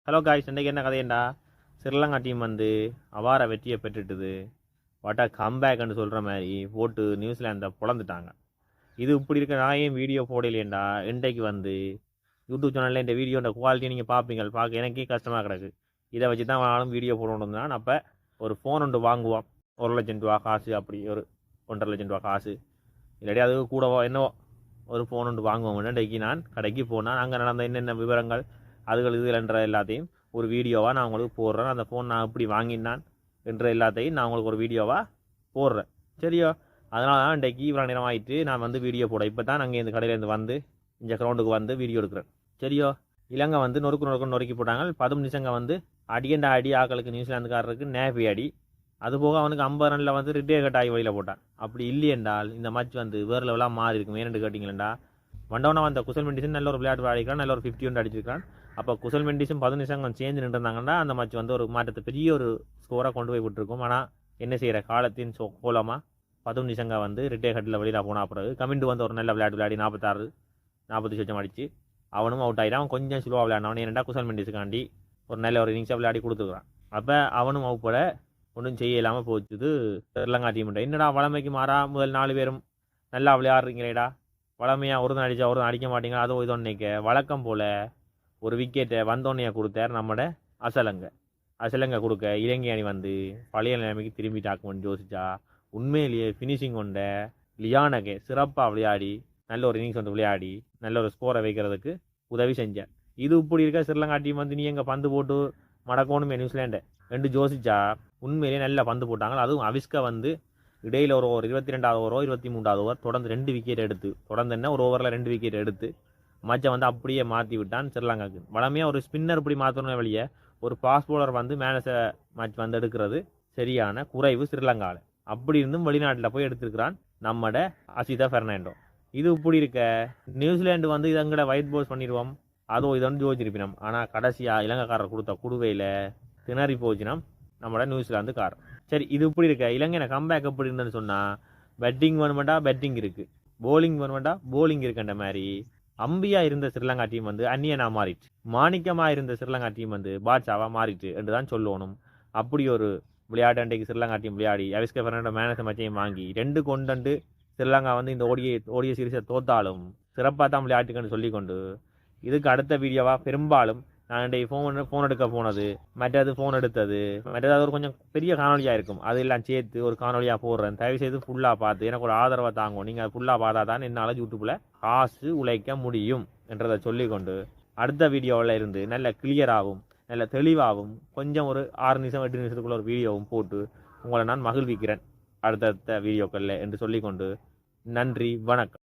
Hello guys, இன்றைக்கி என்ன கதையண்டா? Sri Lanka team வந்து அபார வெற்றியை பெற்றுட்டுது. வாட்டா கம்பேக்னு சொல்கிற மாதிரி போட்டு நியூசிலாந்தை பொழந்துட்டாங்க. இது இப்படி இருக்க நான் ஏன் வீடியோ போடலேண்டா? இன்றைக்கு வந்து யூடியூப் சேனலில் இந்த வீடியோட குவாலிட்டி நீங்கள் பார்க்க எனக்கே கஷ்டமாக கிடக்கு. இதை வச்சு தான் நானும் வீடியோ போடணும் தான். அப்போ ஒரு ஃபோன் ஒன்று வாங்குவோம். 1,00,000 ரூபா காசு, அப்படி ஒரு 1,50,000 ரூபா காசு, இல்லாட்டி அது கூடவோ என்னவோ ஒரு ஃபோன் ஒன்று வாங்குவோம். இன்றைக்கு நான் கடைக்கு போனால் அங்கே நடந்த என்னென்ன விவரங்கள் அதுகள் இதுன்ற எல்லாத்தையும் ஒரு வீடியோவாக நான் உங்களுக்கு போடுறேன். அந்த ஃபோன் நான் எப்படி வாங்கினான் என்ற எல்லாத்தையும் நான் உங்களுக்கு ஒரு வீடியோவாக போடுறேன். சரியோ? அதனால தான் இன்றைக்கு இவ்வளோ நேரம் ஆகிட்டு நான் வந்து வீடியோ போட. இப்போ தான் நாங்கள் இந்த கடையிலேருந்து வந்து இந்த கிரவுண்டுக்கு வந்து வீடியோ எடுக்கிறேன். சரியோ? இலங்கை வந்து நொறுக்கி போட்டாங்க. 10 நிமிஷங்க வந்து அடியண்ட அடி ஆக்களுக்கு நியூசிலாந்துக்காரருக்கு நேபி அடி. அதுபோக அவனுக்கு 50 ரனில் வந்து ரிட்டே கட் ஆகி வழியில் போட்டான். அப்படி இல்லையென்றால் இந்த மேட்ச் வந்து வேறு லெவலாக மாறி இருக்கும். ஏன்னு கேட்டிங்களா, வந்தவனா வந்த குசல் மெண்டிசன் நல்ல ஒரு விளையாட்டு அடிக்கிறான், நல்ல ஒரு 50 ஒன்று அடிச்சிருக்கான். அப்போ குசல் மெண்டிஸும் 10 நிமிஷம் சேஞ்ச் நின்றுருந்தாங்கன்னா அந்த மேட்ச் வந்து ஒரு மாற்றத்தை பெரிய ஒரு ஸ்கோராக கொண்டு போய் விட்டுருக்கும். ஆனால் என்ன செய்கிற காலத்தின் கோலமாக 10 நிமிஷங்க வந்து ரிட்டே கட்டில் வெளியில் போனால் பிறகு கமிண்டு வந்து ஒரு நல்ல விளையாடி 46 லட்சம் அடிச்சு அவனும் அவுட் ஆகிட்டான். அவன் கொஞ்சம் ஸ்லோவாக விளையாடினவன் ஏன்னா குசல் மெண்டிஸுக்காண்டி ஒரு நல்ல ஒரு இன்னிங்ஸாக விளையாடி கொடுத்துருக்கான். அப்போ அவனும் அவுப்பட ஒன்றும் செய்ய இல்லாமல் போச்சுது ஸ்ரீலங்கா டீம். என்னடா வளமைக்கு மாறா முதல் 4 பேரும் நல்லா விளையாடுறீங்களேடா, வளமையாக ஒரு தான் அடித்தா ஒரு தான் அடிக்க மாட்டீங்க, அதோ இதோ நினைக்க வழக்கம் போல் ஒரு விக்கெட்டை வந்தோன்னையை கொடுத்தார் நம்மட அசலங்க கொடுக்க இலங்கை அணி வந்து பழைய நிலைமைக்கு திரும்பி தாக்கும்னு யோசிச்சா உண்மையிலேயே ஃபினிஷிங் கொண்ட லியானகே சிறப்பாக விளையாடி நல்ல ஒரு இன்னிங்ஸ் வந்து விளையாடி நல்ல ஒரு ஸ்கோரை வைக்கிறதுக்கு உதவி செஞ்சார். இது இப்படி இருக்க ஸ்ரீலங்கா டீம் வந்து நீ எங்கள் பந்து போட்டு மடக்கணுமே நியூசிலாண்டை ரெண்டு யோசிச்சா உண்மையிலேயே நல்லா பந்து போட்டாங்க. அதுவும் அவிஸ்கா வந்து இடையில் ஒரு 22வது ஓவரோ 23வது ஓவர் தொடர்ந்து 2 விக்கெட் எடுத்து தொடர்ந்து ஒரு ஓவரில் 2 விக்கெட் எடுத்து மேட்சை வந்து அப்படியே மாற்றி விட்டான் ஸ்ரீலங்காவுக்கு. வளமையாக ஒரு ஸ்பின்னர் இப்படி மாற்றணும் வழியே ஒரு ஃபாஸ்ட் பவுலர் வந்து மேனஸை மேட்ச் வந்து எடுக்கிறது சரியான குறைவு ஸ்ரீலங்காவில். அப்படி இருந்தும் வெளிநாட்டில் போய் எடுத்துருக்கிறான் நம்மட அசிதா பெர்னாண்டோ. இது இப்படி இருக்க நியூசிலாண்டு வந்து இதங்களை ஒயிட் போல்ஸ் பண்ணிடுவோம் அதோ இதோன்னு யோசிச்சிருப்பினோம். ஆனால் கடைசியாக இலங்கைக்காரர் கொடுத்த குடுவையில் திணறி போச்சுனோம் நம்மளோட நியூசிலாந்துக்காரர். சரி, இது இப்படி இருக்க இலங்கை கம்பேக் எப்படி இருந்ததுன்னு சொன்னால் பேட்டிங் வேணுமெண்டா பேட்டிங் இருக்குது, போலிங் வேணுமெண்டா போலிங் இருக்குன்ற மாதிரி அம்பியா இருந்த ஸ்ரீலங்கா டீம் வந்து அந்நியனா மாறிட்டு, மாணிக்கமாக இருந்த ஸ்ரீலங்கா டீம் வந்து பாட்சாவாக மாறிட்டு என்று தான் சொல்லணும். அப்படி ஒரு விளையாட்டு அன்றைக்கு ஸ்ரீலங்கா டீம் விளையாடி அவிஸ்கா பெர்னாண்டோ மேனஸ் மேட்சையும் வாங்கி 2 கொண்டு ஸ்ரீலங்கா வந்து இந்த ஓடிய சீரிஸை தோத்தாலும் சிறப்பாக தான் விளையாட்டுக்குன்னு சொல்லிக்கொண்டு இதுக்கு அடுத்த வீடியோவாக பெரும்பாலும் நான் இன்றைக்கு ஃபோன் எடுக்க போனது மற்றது ஃபோன் எடுத்தது மற்றது அது ஒரு கொஞ்சம் பெரிய காணொலியாக இருக்கும், அதெல்லாம் சேர்த்து ஒரு காணொலியாக போடுறேன். தயவுசெய்து ஃபுல்லாக பார்த்து எனக்கு ஒரு ஆதரவை தாங்கும். நீங்கள் ஃபுல்லாக பார்த்தா தான் என்னால் யூடியூப்பில் காசு உழைக்க முடியும் என்றதை சொல்லிக்கொண்டு அடுத்த வீடியோவில் இருந்து நல்ல கிளியராகவும் நல்ல தெளிவாகவும் கொஞ்சம் ஒரு 6 நிமிஷம் 8 நிமிஷத்துக்குள்ள ஒரு வீடியோவும் போட்டு உங்களை நான் மகிழ்விக்கிறேன் அடுத்தடுத்த வீடியோக்களில் என்று சொல்லிக்கொண்டு நன்றி, வணக்கம்.